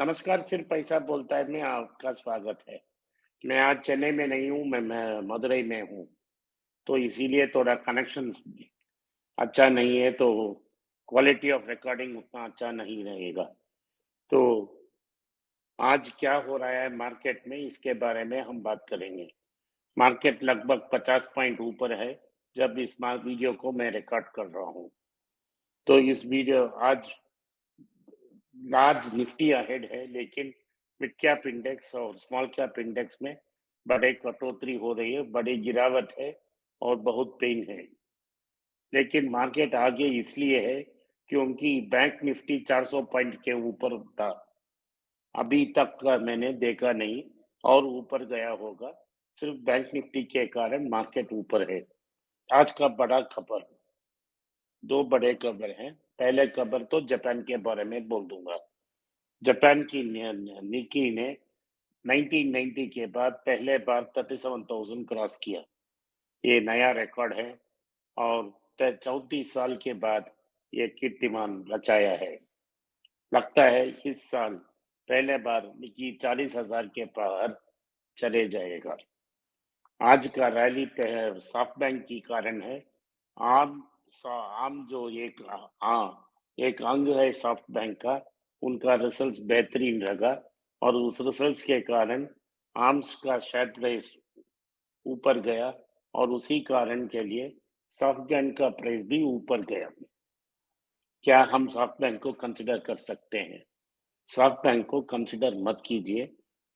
नमस्कार, फिर पैसा बोलता है में आपका स्वागत है। मैं आज चेन्नई में नहीं हूँ, मैं मदुरई में हूँ, तो इसीलिए थोड़ा कनेक्शन अच्छा नहीं है, तो क्वालिटी ऑफ रिकॉर्डिंग उतना अच्छा नहीं रहेगा। तो आज क्या हो रहा है मार्केट में, इसके बारे में हम बात करेंगे। मार्केट लगभग 50 पॉइंट ऊपर है, जब इस वीडियो को मैं रिकॉर्ड कर रहा हूँ। तो इस वीडियो आज लार्ज निफ्टी अहेड है, लेकिन मिड कैप इंडेक्स और स्मॉल कैप इंडेक्स में बड़े कटौती हो रही है, बड़ी गिरावट है और बहुत पेन है। लेकिन मार्केट आगे इसलिए है क्योंकि बैंक निफ्टी 400 पॉइंट के ऊपर था। अभी तक का मैंने देखा नहीं और ऊपर गया होगा। सिर्फ बैंक निफ्टी के कारण मार्केट ऊपर है। आज का बड़ा खबर, दो बड़े खबर हैं। पहले खबर तो जापान के बारे में बोल दूंगा। जापान की निकी ने 1990 के बाद पहले बार 37,000 क्रॉस किया। ये नया रिकॉर्ड है और 34 साल के बाद ये कीर्तिमान रचाया है। लगता है इस साल पहले बार निकी 40,000 के पार चले जाएगा। आज का रैली सॉफ्ट बैंक की कारण है। आम आम जो एक अंग है सॉफ्ट बैंक का, उनका रिजल्ट्स बेहतरीन रहा और उस रिजल्ट्स के कारण आर्म्स का शेयर प्राइस ऊपर गया और उसी कारण के लिए सॉफ्ट बैंक का प्राइस भी ऊपर गया। क्या हम सॉफ्ट बैंक को कंसिडर कर सकते हैं? सॉफ्ट बैंक को कंसिडर मत कीजिए,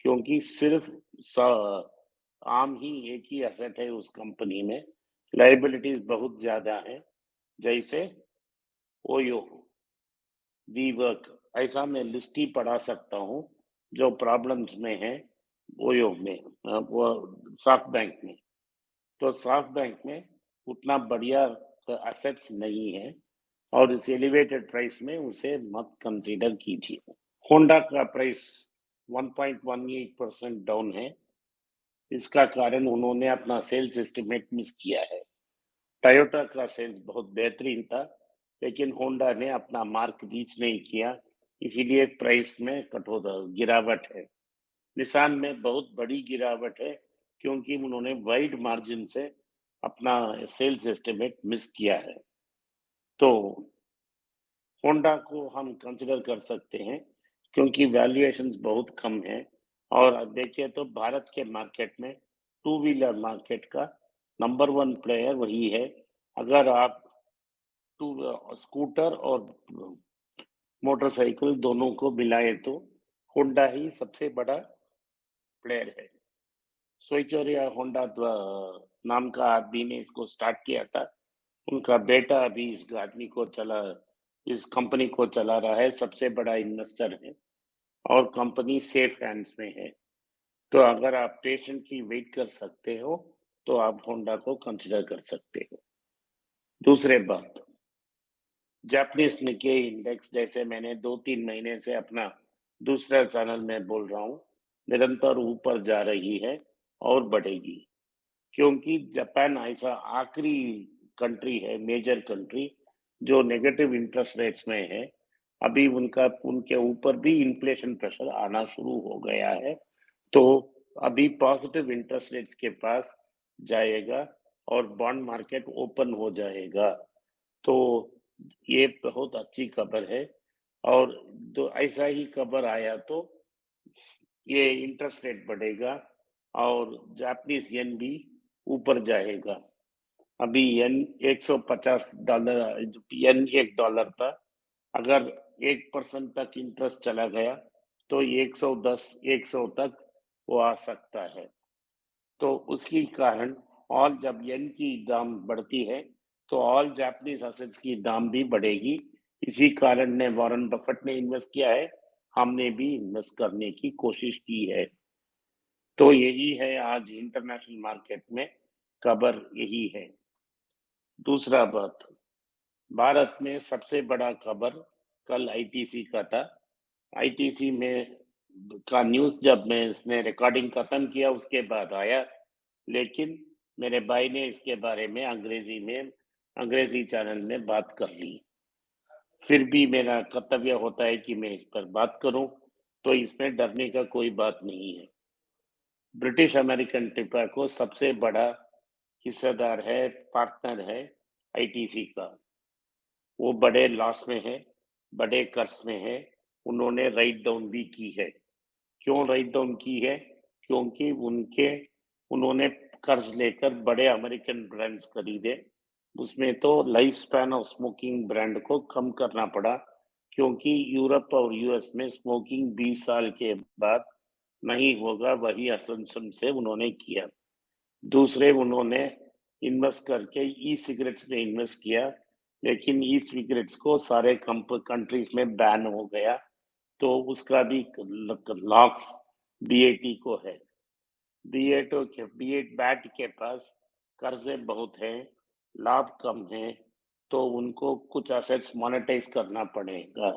क्योंकि सिर्फ आम ही एक ही एसेट है उस कंपनी में। लाइबिलिटीज बहुत ज्यादा है, जैसे ओयो, वी वर्क, ऐसा मैं लिस्ट ही पढ़ा सकता हूँ जो प्रॉब्लम्स में है ओयो में, वो सॉफ्ट बैंक में। तो सॉफ्ट बैंक में उतना बढ़िया एसेट्स नहीं है और इस एलिवेटेड प्राइस में उसे मत कंसीडर कीजिए। होंडा का प्राइस 1.18% डाउन है। इसका कारण उन्होंने अपना सेल्स एस्टिमेट मिस किया है। टोयोटा का सेल्स बहुत बेहतरीन था, लेकिन होंडा ने अपना मार्क रीच नहीं किया, इसीलिए प्राइस में कठोर गिरावट है। निसान में बहुत बड़ी गिरावट है, क्योंकि उन्होंने वाइड मार्जिन से अपना सेल्स एस्टिमेट मिस किया है। तो होंडा को हम कंसिडर कर सकते हैं, क्योंकि वैल्यूएशंस बहुत कम है। और अब देखिए तो भारत के मार्केट में टू व्हीलर मार्केट का नंबर वन प्लेयर वही है। अगर आप टू स्कूटर और मोटरसाइकिल दोनों को मिलाए तो होंडा ही सबसे बड़ा प्लेयर है। सोइचोरिया होंडा नाम का आदमी ने इसको स्टार्ट किया था। उनका बेटा अभी इस कंपनी को चला रहा है, सबसे बड़ा इन्वेस्टर है और कंपनी सेफ हैंड्स में है। तो अगर आप पेशेंटली वेट कर सकते हो, तो आप होंडा को कंसिडर कर सकते हो। दूसरे बात, जापानीज निक्के इंडेक्स, जैसे मैंने 2-3 महीने से अपना दूसरा चैनल में बोल रहा हूँ, निरंतर ऊपर जा रही है और बढ़ेगी। क्योंकि जापान ऐसा आखिरी कंट्री है, मेजर कंट्री, जो नेगेटिव इंटरेस्ट रेट्स में है। अभी उनके ऊपर भी इन्फ्लेशन प्रेशर आना शुरू हो गया है। तो अभी पॉजिटिव इंटरेस्ट रेट्स के पास जाएगा और बॉन्ड मार्केट ओपन हो जाएगा। तो ये बहुत अच्छी खबर है। और तो ऐसा ही खबर आया तो ये इंटरेस्ट रेट बढ़ेगा और जापानीज येन भी ऊपर जाएगा। अभी येन $150, येन $1 था। अगर 1% तक इंटरेस्ट चला गया तो 110 100 तक वो आ सकता है। तो उसके कारण और जब येन की दाम बढ़ती है, तो ऑल जापानीज असेट्स की दाम भी बढ़ेगी। इसी कारण ने वॉरेन बफेट ने इन्वेस्ट किया है, हमने भी इन्वेस्ट करने की कोशिश की है। तो यही है आज इंटरनेशनल मार्केट में खबर, यही है। दूसरा बात, भारत में सबसे बड़ा खबर कल आईटीसी का था। आईटीसी में का न्यूज़ जब मैं इसने रिकॉर्डिंग खत्म किया उसके बाद आया, लेकिन मेरे भाई ने इसके बारे में अंग्रेजी चैनल में बात कर ली। फिर भी मेरा कर्तव्य होता है कि मैं इस पर बात करूं। तो इसमें डरने का कोई बात नहीं है। ब्रिटिश अमेरिकन टोबैको सबसे बड़ा हिस्सेदार है, पार्टनर है आईटीसी का। वो बड़े लॉस में है, बड़े कर्ज में है। उन्होंने राइट डाउन भी की है। क्यों राइट डाउन की है? क्योंकि उन्होंने कर्ज लेकर बड़े अमेरिकन ब्रांड्स खरीदे। उसमें तो life span of smoking brand को कम करना पड़ा, क्योंकि यूरोप और यूएस में स्मोकिंग 20 साल के बाद नहीं होगा, वही असम्पशन से उन्होंने किया। दूसरे, उन्होंने इन्वेस्ट करके ई सिगरेट्स में इन्वेस्ट किया, लेकिन ई सिगरेट्स को सारे कंट्रीज में बैन हो गया, तो उसका भी लॉस बीएटी को है। बीएट बैट के पास कर्जे बहुत हैं, लाभ कम है, तो उनको कुछ असेट्स मोनेटाइज करना पड़ेगा।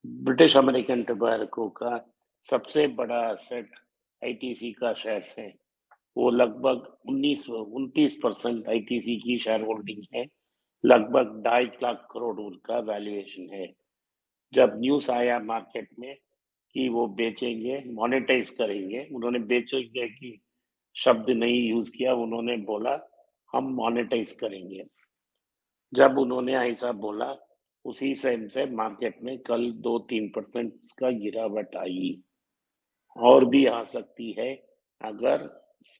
ब्रिटिश अमेरिकन टोबैको का सबसे बड़ा असेट आईटीसी का शेयर्स है। वो लगभग 29% आईटीसी की शेयर होल्डिंग है। लगभग 2.5 लाख करोड़ उनका वैल्यूएशन है। जब न्यूज आया मार्केट में कि वो बेचेंगे, मोनेटाइज करेंगे, उन्होंने बेचेंगे की शब्द नहीं यूज किया, उन्होंने बोला हम मोनेटाइज करेंगे। जब उन्होंने ऐसा बोला, उसी टाइम से मार्केट में कल 2-3% का गिरावट आई, और भी आ सकती है अगर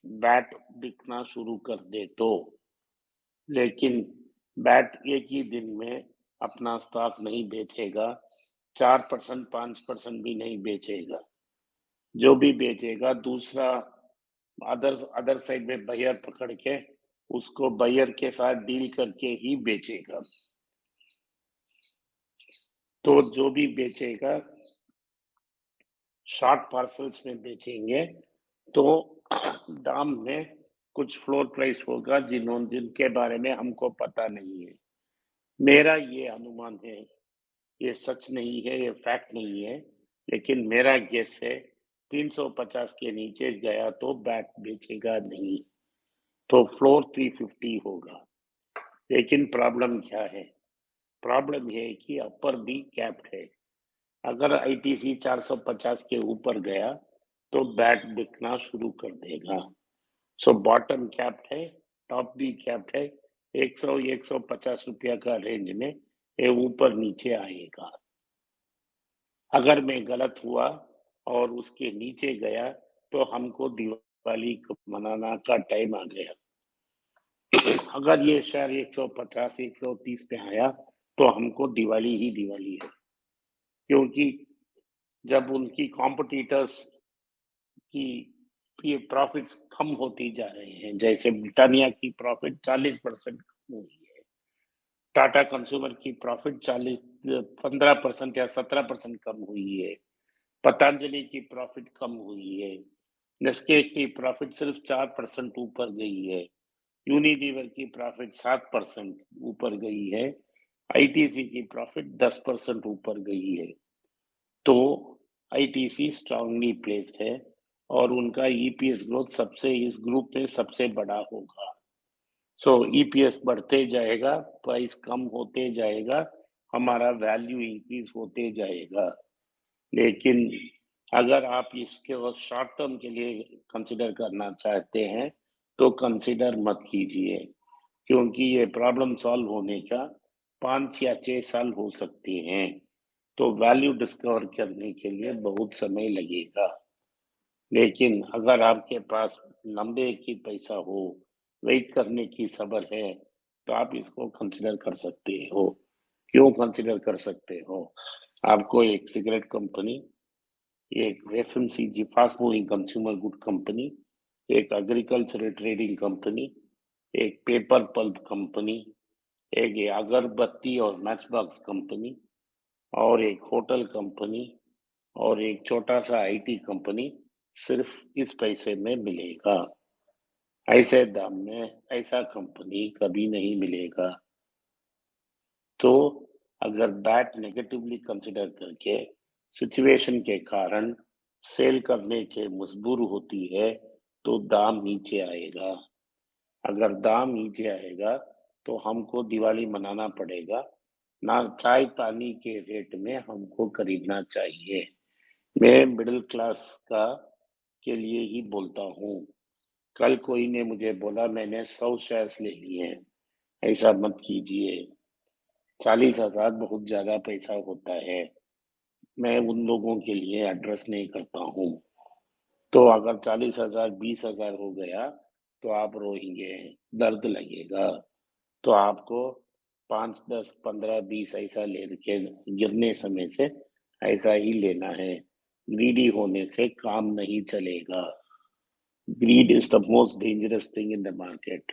बैट बिकना शुरू कर दे तो। लेकिन बैट एक ही दिन में अपना स्टॉक नहीं बेचेगा, 4% 5% भी नहीं बेचेगा। जो भी बेचेगा, दूसरा अदर अदर साइड में बायर पकड़ के उसको बायर के साथ डील करके ही बेचेगा। तो जो भी बेचेगा शॉर्ट पार्सल्स में बेचेंगे, तो दाम में कुछ फ्लोर प्राइस होगा जिनके बारे में हमको पता नहीं है। मेरा ये अनुमान है, ये सच नहीं है, ये फैक्ट नहीं है, लेकिन मेरा गेस है 350 के नीचे गया तो बैट बेचेगा नहीं, तो फ्लोर 350 होगा। लेकिन प्रॉब्लम क्या है? प्रॉब्लम ये है कि अपर भी कैप्ड है। अगर आईटीसी 450 के ऊपर गया तो बैट बिकना शुरू कर देगा। सो बॉटम कैप्ड है, टॉप भी कैप्ड है। 100-150 रुपया का रेंज में ये ऊपर नीचे आएगा। अगर मैं गलत हुआ और उसके नीचे गया तो हमको दिवाली मनाना का टाइम आ गया। अगर ये शेयर 150-130 पे आया तो हमको दिवाली ही दिवाली है, क्योंकि जब उनकी कॉम्पिटिटर्स की ये प्रॉफिट्स कम होती जा रहे हैं, जैसे ब्रिटानिया की प्रॉफिट 40% कम हुई है, टाटा कंज्यूमर की प्रॉफिट 15% या 17% कम हुई है, पतंजलि की प्रॉफिट कम हुई है, नेस्के की प्रॉफिट सिर्फ 4% ऊपर गई है, यूनिलीवर की प्रॉफिट 7% ऊपर गई है, आईटीसी की प्रॉफिट 10% ऊपर गई है। तो आईटीसी स्ट्रांगली प्लेस्ड है और उनका ईपीएस ग्रोथ सबसे इस ग्रुप में सबसे बड़ा होगा। सो ईपीएस बढ़ते जाएगा, प्राइस कम होते जाएगा, हमारा वैल्यू इंक्रीज होते जाएगा। लेकिन अगर आप इसके शॉर्ट टर्म के लिए कंसिडर करना चाहते हैं तो कंसिडर मत कीजिए, क्योंकि ये प्रॉब्लम सॉल्व होने का 5 या 6 साल हो सकते हैं, तो वैल्यू डिस्कवर करने के लिए बहुत समय लगेगा। लेकिन अगर आपके पास लंबे की पैसा हो, वेट करने की सब्र है, तो आप इसको कंसिडर कर सकते हो। क्यों कंसिडर कर सकते हो? आपको एक सिगरेट कंपनी, एक FMCG fast moving consumer good company, एक एग्रीकल्चर ट्रेडिंग कंपनी, एक पेपर पल्प कंपनी, एक अगरबत्ती और मैच बॉक्स कंपनी, और एक होटल कंपनी, और एक छोटा सा आईटी कंपनी सिर्फ इस पैसे में मिलेगा। ऐसे दाम में ऐसा कंपनी कभी नहीं मिलेगा। तो अगर बैट नेगेटिवली कंसिडर करके सिचुएशन के कारण सेल करने के मजबूर होती है तो दाम नीचे आएगा। अगर दाम नीचे आएगा तो हमको दिवाली मनाना पड़ेगा, ना चाय पानी के रेट में हमको खरीदना चाहिए। मैं मिडिल क्लास का के लिए ही बोलता हूँ। कल कोई ने मुझे बोला मैंने 100 शेयर्स ले लिए हैं, ऐसा मत कीजिए। 40,000 बहुत ज़्यादा पैसा होता है। मैं उन लोगों के लिए एड्रेस नहीं करता हूँ। तो अगर 40,000 20,000 हो गया तो आप रोएंगे, दर्द लगेगा। तो आपको 5 10 15 20 ऐसा लेके गिरने समय से ऐसा ही लेना है। ग्रीडी होने से काम नहीं चलेगा। Grid is the most dangerous thing in the market.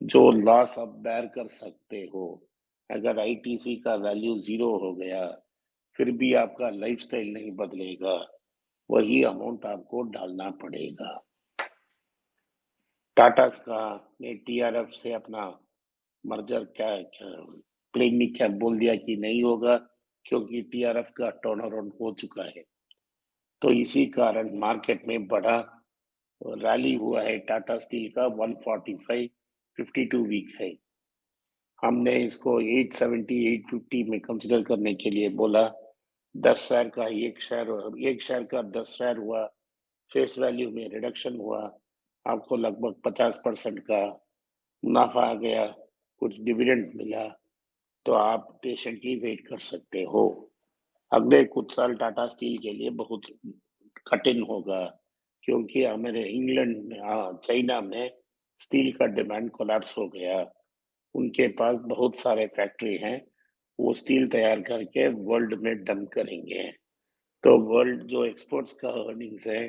जो लॉस आप बेयर कर सकते हो, अगर आईटीसी का वैल्यू जीरो हो गया फिर भी आपका लाइफस्टाइल नहीं बदलेगा, वही अमाउंट आपको डालना पड़ेगा। टाटा का ने टीआरएफ से अपना मर्जर क्या प्लेन में क्या बोल दिया कि नहीं होगा, क्योंकि टीआरएफ का टर्न अराउंड हो चुका है। तो इसी कारण मार्केट में बड़ा रैली हुआ है। टाटा स्टील का 145 52 वीक है। हमने इसको 870 850 में कंसिडर करने के लिए बोला। 10 शेयर का एक शेयर का 10 शेयर हुआ, फेस वैल्यू में रिडक्शन हुआ, आपको लगभग 50% का मुनाफा आ गया, कुछ डिविडेंड मिला, तो आप पेशेंटली वेट कर सकते हो। अगले कुछ साल टाटा स्टील के लिए बहुत कठिन होगा, क्योंकि हमारे इंग्लैंड में चाइना में स्टील का डिमांड कोलैप्स हो गया। उनके पास बहुत सारे फैक्ट्री हैं, वो स्टील तैयार करके वर्ल्ड में डंप करेंगे। तो वर्ल्ड जो एक्सपोर्ट्स का अर्निंग्स है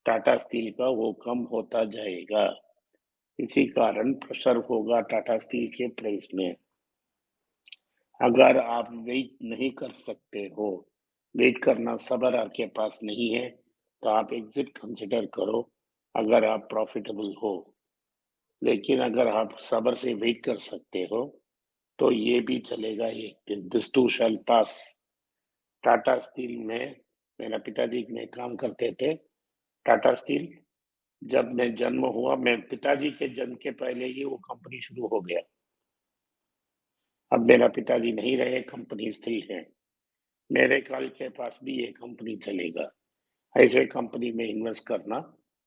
टाटा स्टील का, वो कम होता जाएगा। इसी कारण प्रेशर होगा टाटा स्टील के प्राइस में। अगर आप वेट नहीं कर सकते हो, वेट करना सब्र आपके पास नहीं है, तो आप एग्जिट कंसिडर करो अगर आप प्रॉफिटेबल हो। लेकिन अगर आप सब्र से वेट कर सकते हो तो ये भी चलेगा एक दिन। This to shell pass. Tata steel में मेरा पिताजी में काम करते थे। टाटा स्टील जब मैं जन्म हुआ, मैं पिताजी के जन्म के पहले ही वो कंपनी शुरू हो गया। अब मेरा पिताजी नहीं रहे, कंपनी स्टिल है। मेरे कल के पास भी ये कंपनी चलेगा। ऐसे कंपनी में इन्वेस्ट करना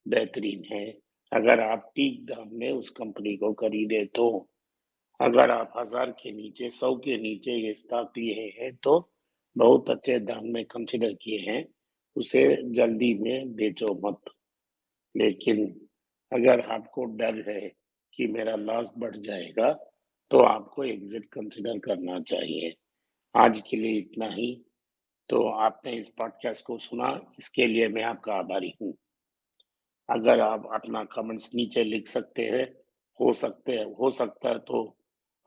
बेहतरीन है, अगर आप ठीक दाम में उस कंपनी को खरीदे तो। अगर आप 1000 के नीचे 100 के नीचे ये स्टॉक लिए हैं तो बहुत अच्छे दाम में कंसिडर किए हैं, उसे जल्दी में बेचो मत। लेकिन अगर आपको डर है कि मेरा लॉस बढ़ जाएगा, तो आपको एग्जिट कंसिडर करना चाहिए। आज के लिए इतना ही। तो आपने इस पॉडकास्ट को सुना, इसके लिए मैं आपका आभारी हूँ। अगर आप अपना कमेंट्स नीचे लिख सकते हैं, हो सकता है तो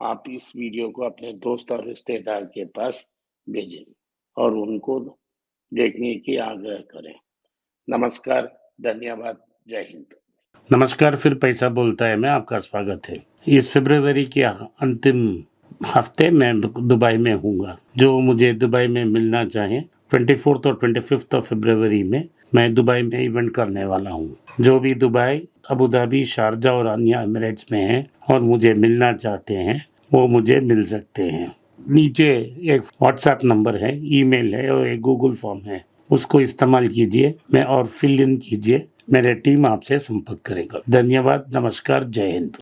आप इस वीडियो को अपने दोस्त और रिश्तेदार के पास भेजें और उनको देखने की आग्रह करें। नमस्कार, धन्यवाद, जय हिंद। नमस्कार, फिर पैसा बोलता है में आपका स्वागत है। इस फरवरी के अंतिम हफ्ते मैं दुबई में हूँगा। जो मुझे दुबई में मिलना चाहे, 24 और 25 फरवरी में मैं दुबई में इवेंट करने वाला हूँ। जो भी दुबई, अबू धाबी, शारजा और अन्य एमिरेट्स में हैं और मुझे मिलना चाहते हैं, वो मुझे मिल सकते हैं। नीचे एक व्हाट्सएप नंबर है, ईमेल है और एक गूगल फॉर्म है, उसको इस्तेमाल कीजिए मैं और फिल इन कीजिए। मेरे टीम आपसे संपर्क करेगा। धन्यवाद, नमस्कार, जय हिंद।